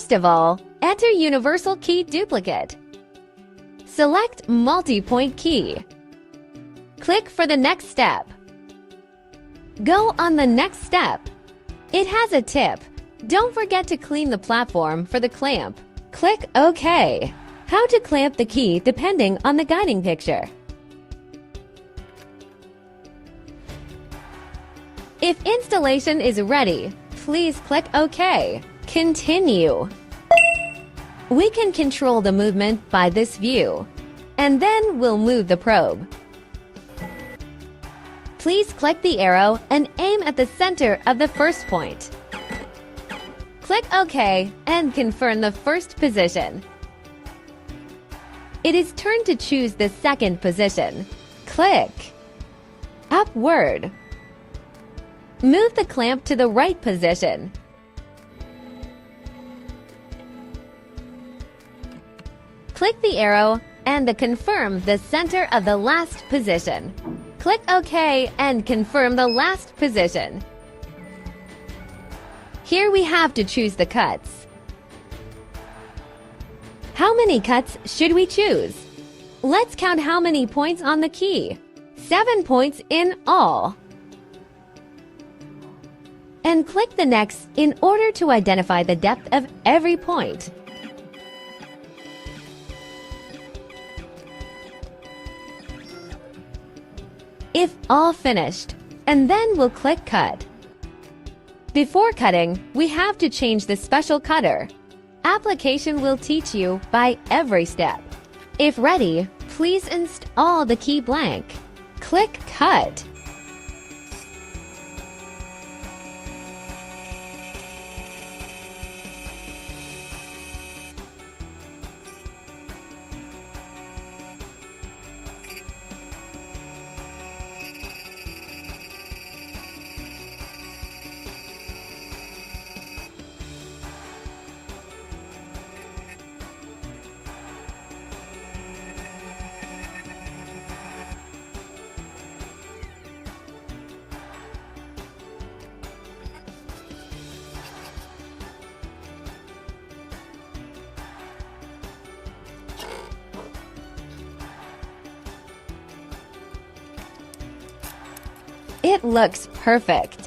First of all, enter universal key duplicate. Select multi-point key. Click for the next step. Go on the next step. It has a tip. Don't forget to clean the platform for the clamp. Click OK. How to clamp the key depending on the guiding picture. If installation is ready, please click OK. Continue. We can control the movement by this view, and then we'll move the probe. Please click the arrow and aim at the center of the first point. Click OK and confirm the first position. It is turn to choose the second position. Click upward. Move the clamp to the right position. Click the arrow and confirm the center of the last position. Click OK and confirm the last position. Here we have to choose the cuts. How many cuts should we choose? Let's count how many points on the key. 7 points in all. And click the next in order to identify the depth of every point. If all finished, and then we'll click Cut. Before cutting, we have to change the special cutter. Application will teach you by every step. If ready, please install the key blank. Click Cut. It looks perfect.